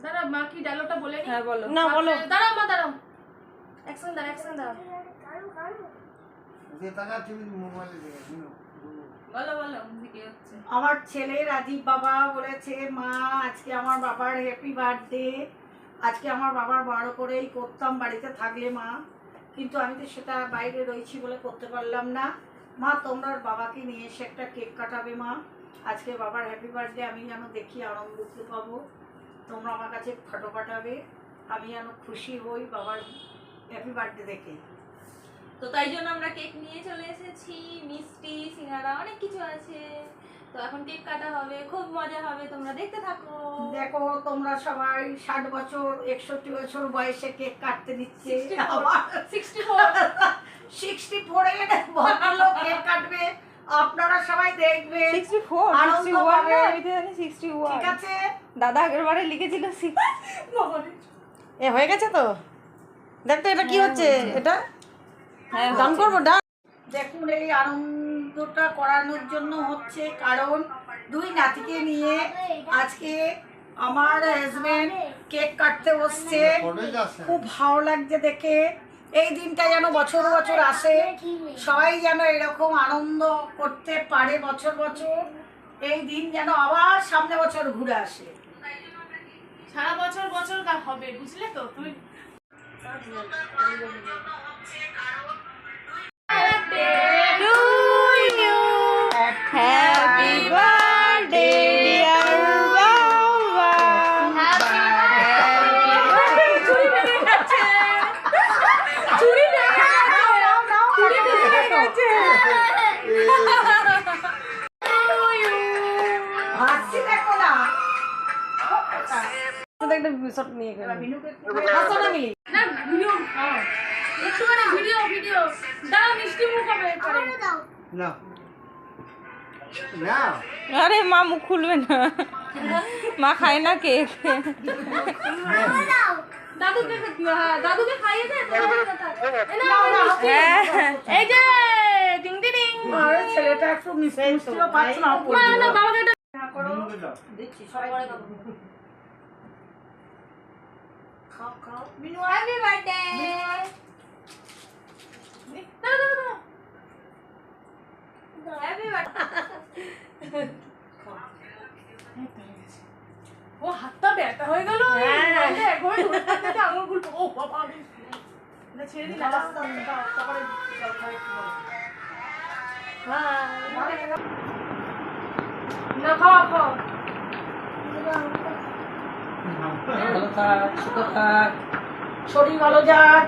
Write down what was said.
দাঁড়া মা কি ডায়লগটা বলে নি? হ্যাঁ বলো। না বলো। দাঁড়াও মা দাঁড়াও। অ্যাকশন দাও অ্যাকশন দাও। যে টাকা তুমি মোবাইলে দেখে বলো বলো কি হচ্ছে? আমার ছেলে রাজীব বাবা বলেছে মা আজকে আমার বাবার হ্যাপি বার্থডে, আজকে আমার বাবার বড় করেই করতাম বাড়িতে থাকলে মা, কিন্তু আমি তো সেটা বাইরে রয়েছি বলে করতে পারলাম না। মা তোমরা বাবাকে নিয়ে এসে একটা কেক কাটাবে মা, আজকে বাবার হ্যাপি বার্থডে আমি যেন দেখি আনন্দ পাবো, তোমরা আমার কাছে ফটো পাঠাবে, আমি যেন খুশি হই বাবার হ্যাপি বার্থডে দেখে। তো তাই জন্য আমরা কেক নিয়ে চলে এসেছি, মিষ্টি সিঙ্গারা অনেক কিছু আছে। তো এখন কেক কাটা হবে, খুব মজা হবে, তোমরা দেখতে থাকো। দেখো তোমরা সবাই 60 বছর 61 বছর বয়সে কেক কাটতে দিচ্ছে, 64 এ ভদ্রলোক কেক কাটবে, আপনারা সবাই দেখবে 64 আনন্দ 61 পাবে। না, আমি তো জানি 61। ঠিক আছে, দাদা আগের বারে লিখেছিল এ হয়ে গেছে তো, দেখতো এটা কি হচ্ছে, এটা হ্যাঁ ডান করবো, ডান। দেখুন এই আনন্দটা করানোর জন্য হচ্ছে, কারণ দুই নাতিকে নিয়ে আজকে আমার হাজবেন্ড কেক কাটতে বসছে, খুব ভালো লাগছে দেখে। এই দিনটা যেন বছর বছর আসে, সবাই যেন এরকম আনন্দ করতে পারে বছর বছর, এই দিন যেন আবার সামনে বছর ঘুরে আসে। সারা বছর বছর হবে বুঝলে তো তুমি। হ্যাপি বার্থডে ডিয়ার বাবা, চুরি ভেঙে গেছে। হাসছি দেখো না, একটা শট নিয়ে গেলাম। হাসো না মিলি। না ভিডিও একটুখানি ভিডিও দাও মিষ্টি মুখ হবে করে না না আরে মা মুখ খুলবে না, মা খায় না কেক। দাদুকে দাদুকে খাইয়ে দে হ্যাঁ এই যে টিং টিং আরে ছেলেটা একটু মিষ্টিও পাচ্ছে না, মা না বাবাকে একটা মুখে দাও। দিচ্ছি সবাই খাও খাও। Minu happy birthday happy birthday. ও হাতটা ব্যথা হয়ে গেল। একবার ধরে থাকতে আঙুল গুলো ও বাবা না ছেড়ে দিলাম। তারপরে জল খাই একটু বলো। না খাও খাও শরীর ভালো যাক।